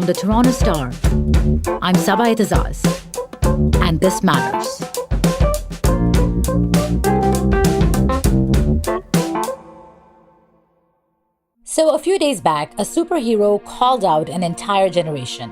the Toronto Star. I'm Saba Itazaz, and this matters. So a few days back, a superhero called out an entire generation.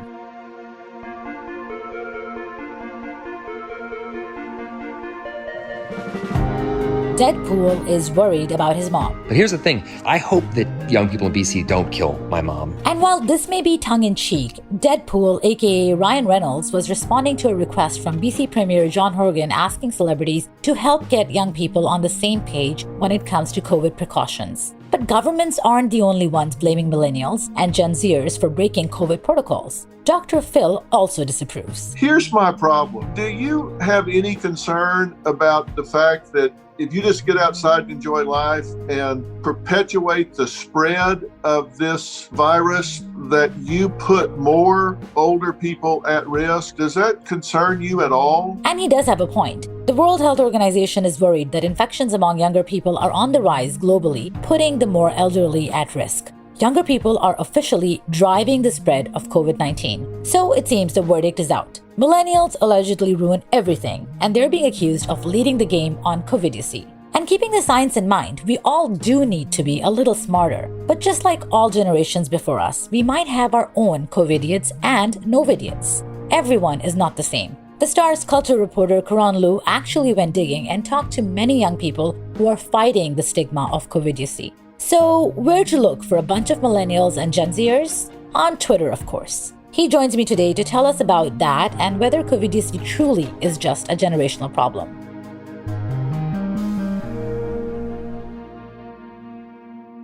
Deadpool is worried about his mom. But here's the thing. I hope that young people in BC don't kill my mom. And while this may be tongue-in-cheek, Deadpool, aka Ryan Reynolds, was responding to a request from BC Premier John Horgan asking celebrities to help get young people on the same page when it comes to COVID precautions. But governments aren't the only ones blaming millennials and Gen Zers for breaking COVID protocols. Dr. Phil also disapproves. Here's my problem. Do you have any concern about the fact that if you just get outside and enjoy life and perpetuate the spread of this virus, that you put more older people at risk? Does that concern you at all? And he does have a point. The World Health Organization is worried that infections among younger people are on the rise globally, putting the more elderly at risk. Younger people are officially driving the spread of COVID-19. So it seems the verdict is out. Millennials allegedly ruin everything, and they're being accused of leading the game on covidiocy. And keeping the science in mind, we all do need to be a little smarter. But just like all generations before us, we might have our own Covidiots and Novidiots. Everyone is not the same. The Star's culture reporter Karon Liu actually went digging and talked to many young people who are fighting the stigma of covidiocy. So, where to look for a bunch of millennials and Gen Zers? On Twitter, of course. He joins me today to tell us about that and whether covidiocy truly is just a generational problem.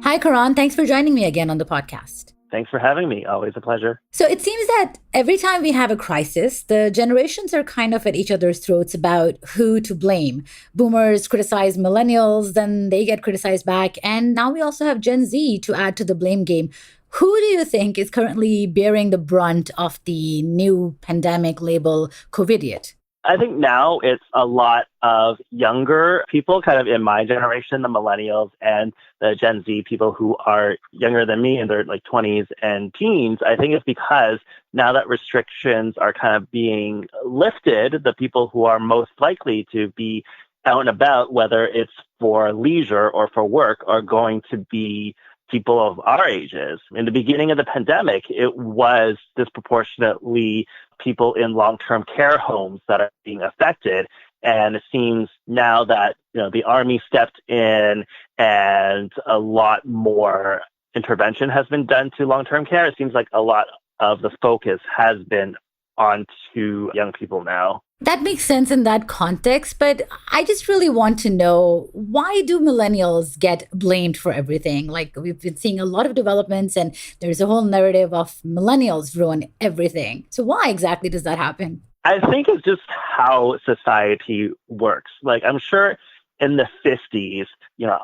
Hi, Karan. Thanks for joining me again on the podcast. Thanks for having me. Always a pleasure. So it seems that every time we have a crisis, the generations are kind of at each other's throats about who to blame. Boomers criticize millennials, then they get criticized back. And now we also have Gen Z to add to the blame game. Who do you think is currently bearing the brunt of the new pandemic label Covidiot? I think now it's a lot of younger people, kind of in my generation, the millennials and the Gen Z people who are younger than me in their like 20s and teens. I think it's because now that restrictions are kind of being lifted, the people who are most likely to be out and about, whether it's for leisure or for work, are going to be people of our ages. In the beginning of the pandemic, it was disproportionately people in long-term care homes that are being affected. And it seems now that, the Army stepped in and a lot more intervention has been done to long-term care. It seems like a lot of the focus has been onto young people now. That makes sense in that context, but I just really want to know, why do millennials get blamed for everything? Like, we've been seeing a lot of developments and there's a whole narrative of millennials ruin everything. So why exactly does that happen? I think it's just how society works. Like, I'm sure in the 50s,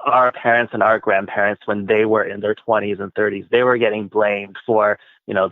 our parents and our grandparents, when they were in their 20s and 30s, they were getting blamed for,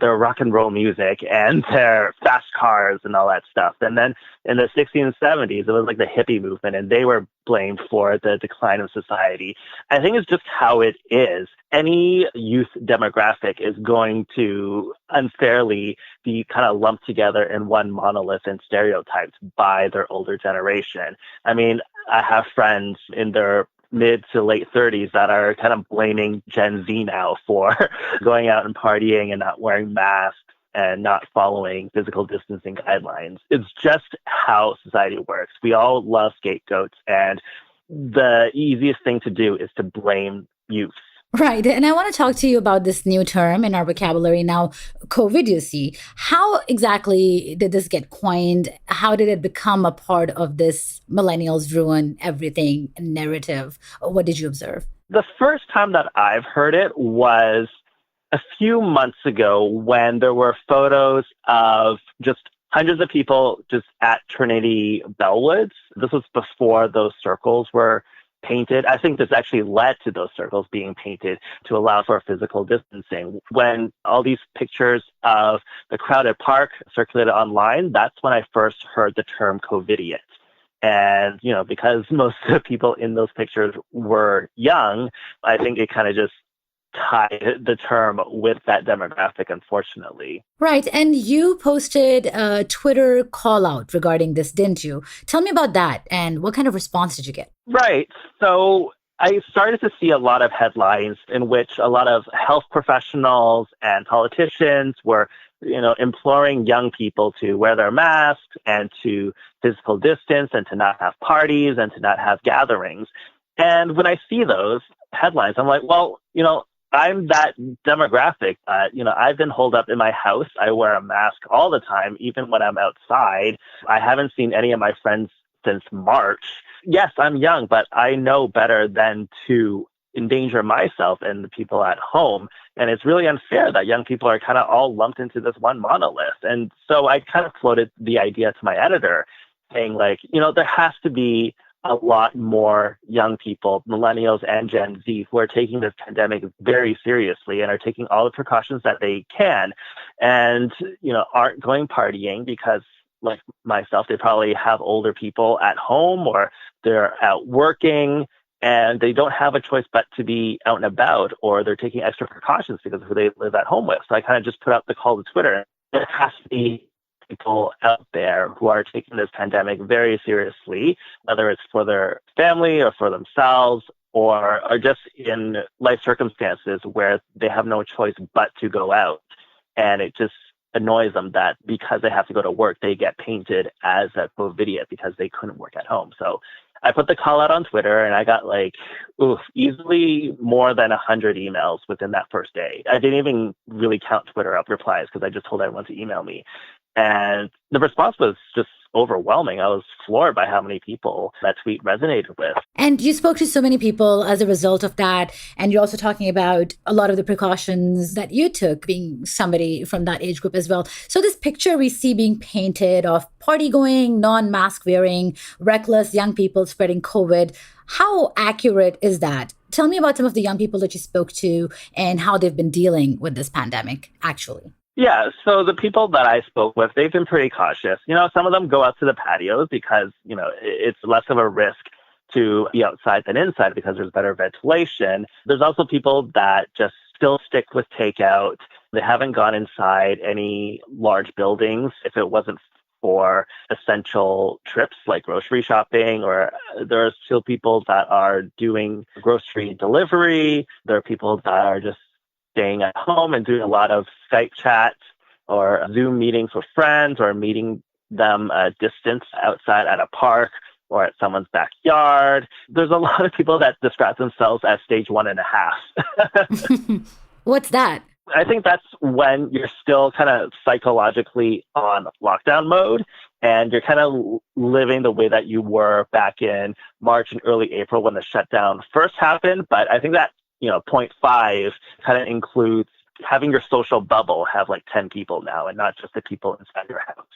their rock and roll music and their fast cars and all that stuff. And then in the 60s and 70s, it was like the hippie movement, and they were blamed for the decline of society. I think it's just how it is. Any youth demographic is going to unfairly be kind of lumped together in one monolith and stereotyped by their older generation. I mean, I have friends in their mid to late 30s that are kind of blaming Gen Z now for going out and partying and not wearing masks and not following physical distancing guidelines. It's just how society works. We all love scapegoats, and the easiest thing to do is to blame youth. Right. And I want to talk to you about this new term in our vocabulary now, covidiocy. How exactly did this get coined? How did it become a part of this millennials ruin everything narrative? What did you observe? The first time that I've heard it was a few months ago when there were photos of just hundreds of people just at Trinity Bellwoods. This was before those circles were painted. I think this actually led to those circles being painted to allow for physical distancing. When all these pictures of the crowded park circulated online, that's when I first heard the term Covidiot. And, because most of the people in those pictures were young, I think it kind of just tie the term with that demographic, unfortunately. Right. And you posted a Twitter call out regarding this, didn't you? Tell me about that and what kind of response did you get? Right. So I started to see a lot of headlines in which a lot of health professionals and politicians were, imploring young people to wear their masks and to physical distance and to not have parties and to not have gatherings. And when I see those headlines, I'm like, well, I'm that demographic that, I've been holed up in my house. I wear a mask all the time, even when I'm outside. I haven't seen any of my friends since March. Yes, I'm young, but I know better than to endanger myself and the people at home. And it's really unfair that young people are kind of all lumped into this one monolith. And so I kind of floated the idea to my editor saying like, there has to be a lot more young people, millennials and Gen Z, who are taking this pandemic very seriously and are taking all the precautions that they can and, aren't going partying because like myself, they probably have older people at home or they're out working and they don't have a choice but to be out and about, or they're taking extra precautions because of who they live at home with. So I kind of just put out the call to Twitter. There has to be people out there who are taking this pandemic very seriously, whether it's for their family or for themselves, or are just in life circumstances where they have no choice but to go out. And it just annoys them that because they have to go to work, they get painted as a Covidiot because they couldn't work at home. So I put the call out on Twitter and I got easily more than 100 emails within that first day. I didn't even really count Twitter up replies because I just told everyone to email me. And the response was just overwhelming. I was floored by how many people that tweet resonated with. And you spoke to so many people as a result of that. And you're also talking about a lot of the precautions that you took, being somebody from that age group as well. So this picture we see being painted of party going, non-mask wearing, reckless young people spreading COVID. How accurate is that? Tell me about some of the young people that you spoke to and how they've been dealing with this pandemic, actually. Yeah, so the people that I spoke with, they've been pretty cautious. Some of them go out to the patios because, it's less of a risk to be outside than inside because there's better ventilation. There's also people that just still stick with takeout. They haven't gone inside any large buildings if it wasn't for essential trips like grocery shopping, or there are still people that are doing grocery delivery. There are people that are just staying at home and doing a lot of Skype chats or Zoom meetings with friends or meeting them at distance outside at a park or at someone's backyard. There's a lot of people that describe themselves as stage 1.5. What's that? I think that's when you're still kind of psychologically on lockdown mode and you're kind of living the way that you were back in March and early April when the shutdown first happened. But I think that 0.5 kind of includes having your social bubble have like 10 people now and not just the people inside your house.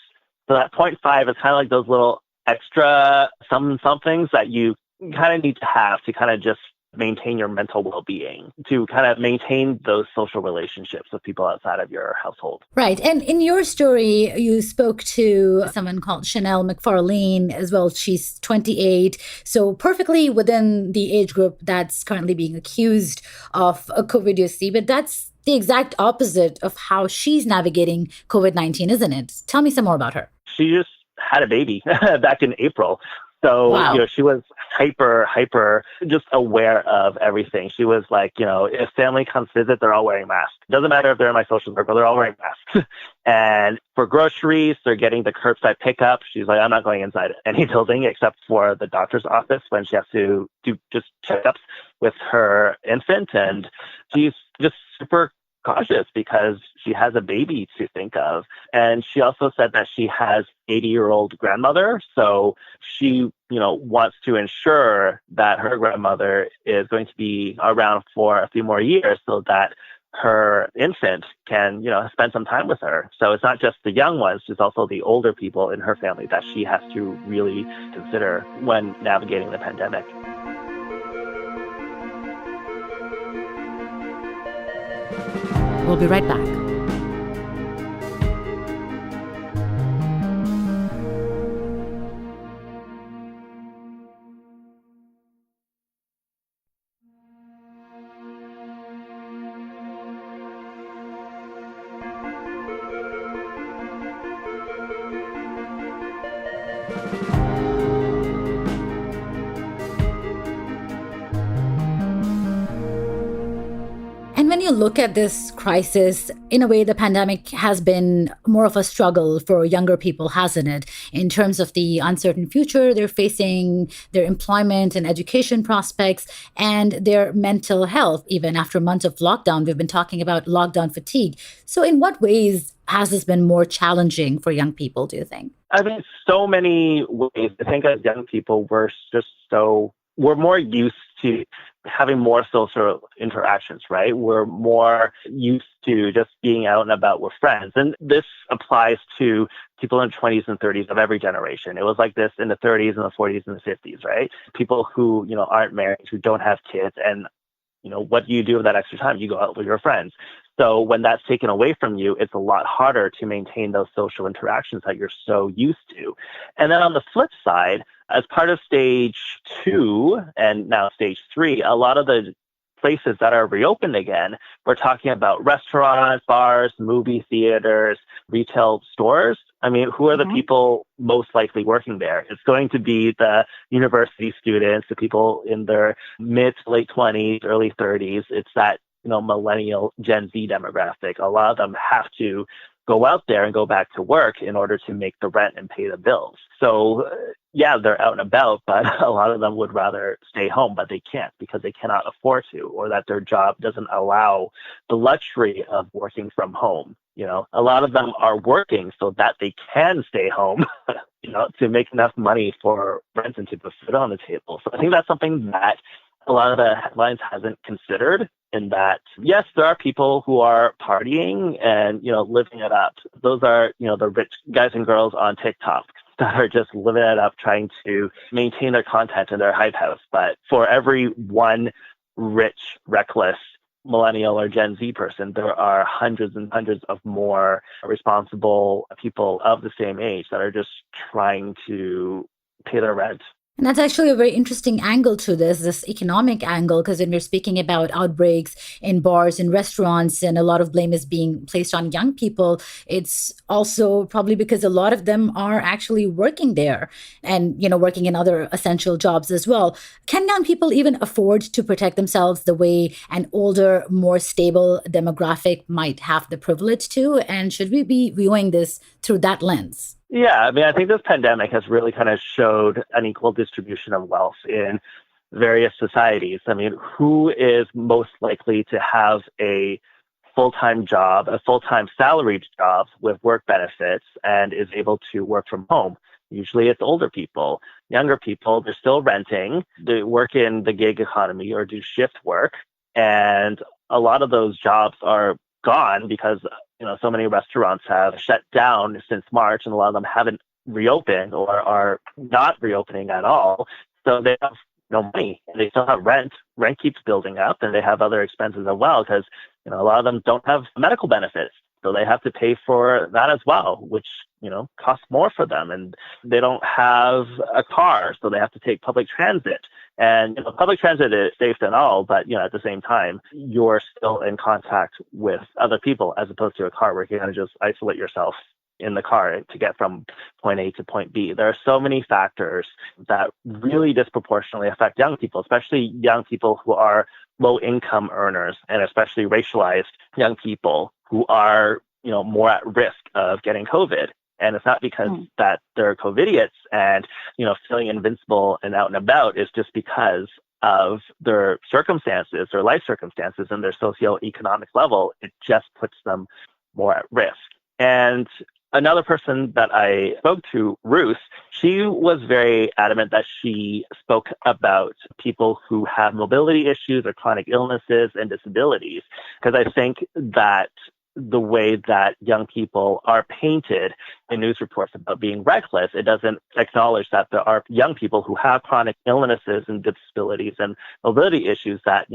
So that 0.5 is kind of like those little extra somethings that you kind of need to have to kind of just maintain your mental well-being, to kind of maintain those social relationships with people outside of your household. Right. And in your story, you spoke to someone called Chanel McFarlane as well. She's 28. So perfectly within the age group that's currently being accused of a covidiocy. But that's the exact opposite of how she's navigating COVID-19, isn't it? Tell me some more about her. She just had a baby back in April. So, wow. She was hyper, just aware of everything. She was like, if family comes visit, they're all wearing masks. Doesn't matter if they're in my social circle, they're all wearing masks. And for groceries, they're getting the curbside pickup. She's like, I'm not going inside any building except for the doctor's office when she has to do just checkups with her infant. And she's just super cautious because she has a baby to think of. And she also said that she has 80-year-old grandmother. So she, wants to ensure that her grandmother is going to be around for a few more years so that her infant can, spend some time with her. So it's not just the young ones, it's also the older people in her family that she has to really consider when navigating the pandemic. We'll be right back. when you look at this crisis, in a way, the pandemic has been more of a struggle for younger people, hasn't it? In terms of the uncertain future they're facing, their employment and education prospects, and their mental health, even after months of lockdown. We've been talking about lockdown fatigue. So in what ways has this been more challenging for young people, do you think? I think so many ways. I think as young people, we're more used to having more social interactions, right? We're more used to just being out and about with friends. And this applies to people in 20s and 30s of every generation. It was like this in the 30s and the 40s and the 50s, right? People who, aren't married, who don't have kids. And, what do you do with that extra time? You go out with your friends. So when that's taken away from you, it's a lot harder to maintain those social interactions that you're so used to. And then on the flip side, as part of stage 2 and now stage 3, a lot of the places that are reopened again, we're talking about restaurants, bars, movie theaters, retail stores. I mean, who are the people most likely working there? It's going to be the university students, the people in their mid to late 20s, early 30s. It's that millennial Gen Z demographic. A lot of them have to go out there and go back to work in order to make the rent and pay the bills. So yeah, they're out and about, but a lot of them would rather stay home, but they can't because they cannot afford to, or that their job doesn't allow the luxury of working from home. A lot of them are working so that they can stay home, to make enough money for rent and to put food on the table. So I think that's something that a lot of the headlines hasn't considered, in that, yes, there are people who are partying and, living it up. Those are, the rich guys and girls on TikTok that are just living it up, trying to maintain their content in their hype house. But for every one rich, reckless millennial or Gen Z person, there are hundreds and hundreds of more responsible people of the same age that are just trying to pay their rent. And that's actually a very interesting angle to this economic angle, because when we're speaking about outbreaks in bars and restaurants and a lot of blame is being placed on young people, it's also probably because a lot of them are actually working there and, working in other essential jobs as well. Can young people even afford to protect themselves the way an older, more stable demographic might have the privilege to? And should we be viewing this through that lens? Yeah, I mean, I think this pandemic has really kind of showed an equal distribution of wealth in various societies. I mean, who is most likely to have a full-time job, a full-time salaried job with work benefits and is able to work from home? Usually it's older people. Younger people, they're still renting, they work in the gig economy or do shift work. And a lot of those jobs are gone because so many restaurants have shut down since March, and a lot of them haven't reopened or are not reopening at all. So they have no money. They still have rent. Rent keeps building up, and they have other expenses as well because a lot of them don't have medical benefits. So they have to pay for that as well, which, costs more for them. And they don't have a car, so they have to take public transit. And public transit is safe and all, but at the same time, you're still in contact with other people as opposed to a car where you kind of just isolate yourself in the car to get from point A to point B. There are so many factors that really disproportionately affect young people, especially young people who are low income earners, and especially racialized young people who are, more at risk of getting COVID. And it's not because that they're Covidiots and, feeling invincible and out and about. It's just because of their circumstances, their life circumstances, and their socioeconomic level. It just puts them more at risk. And another person that I spoke to, Ruth, she was very adamant that she spoke about people who have mobility issues or chronic illnesses and disabilities, because I think that the way that young people are painted in news reports about being reckless, it doesn't acknowledge that there are young people who have chronic illnesses and disabilities and mobility issues that,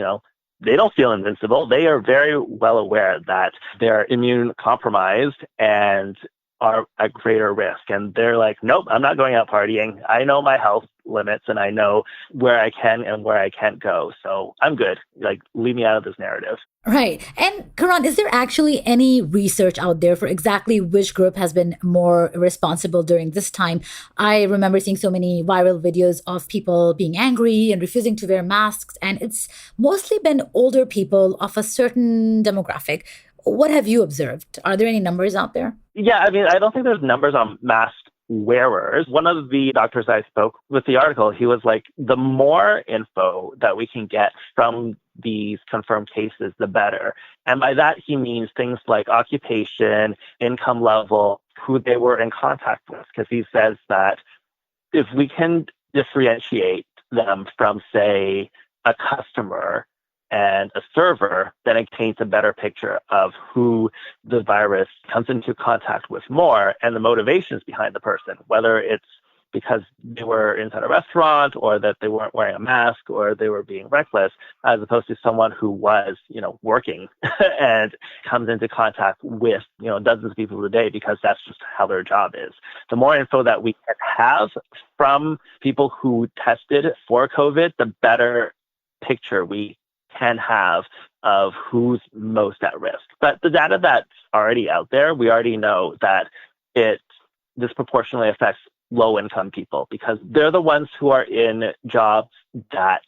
they don't feel invincible. They are very well aware that they're immune compromised and are at greater risk. And they're like, nope, I'm not going out partying. I know my health limits and I know where I can and where I can't go. So I'm good. Like, leave me out of this narrative. Right. And Karan, is there actually any research out there for exactly which group has been more responsible during this time? I remember seeing so many viral videos of people being angry and refusing to wear masks, and it's mostly been older people of a certain demographic. What have you observed? Are there any numbers out there? Yeah, I mean, I don't think there's numbers on mask wearers. One of the doctors I spoke with the article, he was like, the more info that we can get from these confirmed cases, the better. And by that, he means things like occupation, income level, who they were in contact with. Because he says that if we can differentiate them from, say, a customer and a server, then it paints a better picture of who the virus comes into contact with more and the motivations behind the person, whether it's because they were inside a restaurant or that they weren't wearing a mask or they were being reckless, as opposed to someone who was, working and comes into contact with, dozens of people a day because that's just how their job is. The more info that we can have from people who tested for COVID, the better picture we can have of who's most at risk. But the data that's already out there, we already know that it disproportionately affects low-income people because they're the ones who are in jobs that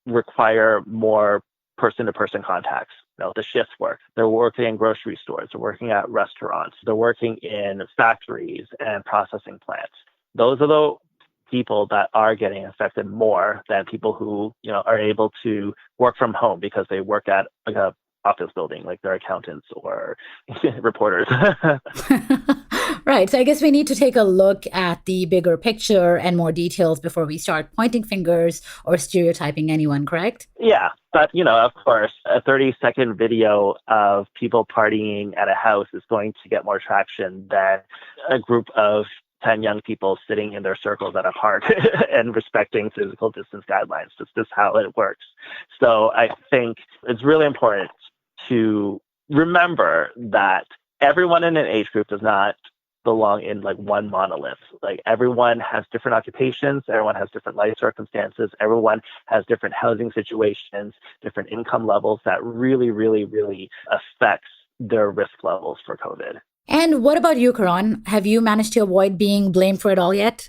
require more person-to-person contacts. The shift work. They're working in grocery stores. They're working at restaurants. They're working in factories and processing plants. Those are the people that are getting affected more than people who, are able to work from home because they work at like a office building, like they're accountants or reporters. Right. So I guess we need to take a look at the bigger picture and more details before we start pointing fingers or stereotyping anyone, correct? Yeah. But, of course, a 30-second video of people partying at a house is going to get more traction than a group of 10 young people sitting in their circles at a park and respecting physical distance guidelines. That's just how it works. So I think it's really important to remember that everyone in an age group does not belong in like one monolith. Like everyone has different occupations, everyone has different life circumstances, everyone has different housing situations, different income levels that really, really, really affects their risk levels for COVID. And what about you, Karan? Have you managed to avoid being blamed for it all yet?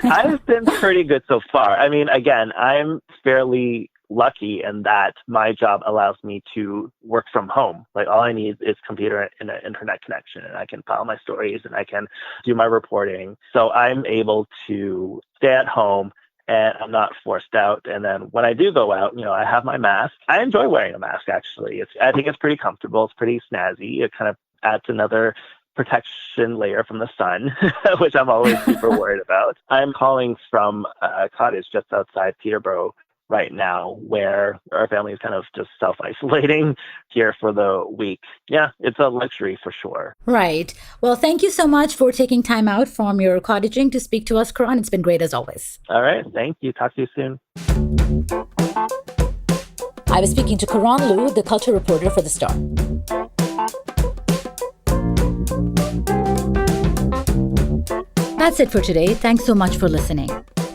I've been pretty good so far. I mean, again, I'm fairly lucky in that my job allows me to work from home. Like all I need is computer and an internet connection, and I can file my stories and I can do my reporting. So I'm able to stay at home and I'm not forced out. And then when I do go out, I have my mask. I enjoy wearing a mask, actually. I think it's pretty comfortable. It's pretty snazzy. It kind of adds another protection layer from the sun, which I'm always super worried about. I'm calling from a cottage just outside Peterborough right now, where our family is kind of just self-isolating here for the week. Yeah, it's a luxury for sure. Right. Well, thank you so much for taking time out from your cottaging to speak to us, Karan. It's been great as always. All right. Thank you. Talk to you soon. I was speaking to Karon Liu, the culture reporter for The Star. That's it for today. Thanks so much for listening.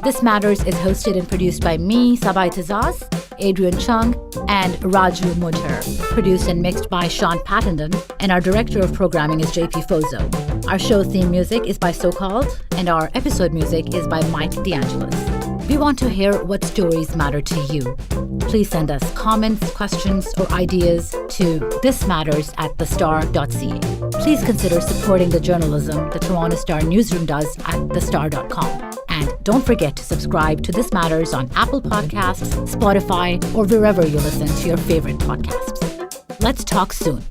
This Matters is hosted and produced by me, Sabai Tazaz, Adrian Chung, and Raju Mudhar. Produced and mixed by Sean Pattenden, and our director of programming is JP Fozo. Our show theme music is by So Called, and our episode music is by Mike DeAngelis. We want to hear what stories matter to you. Please send us comments, questions, or ideas to thismatters@thestar.ca. Please consider supporting the journalism the Toronto Star newsroom does at thestar.com. And don't forget to subscribe to This Matters on Apple Podcasts, Spotify, or wherever you listen to your favorite podcasts. Let's talk soon.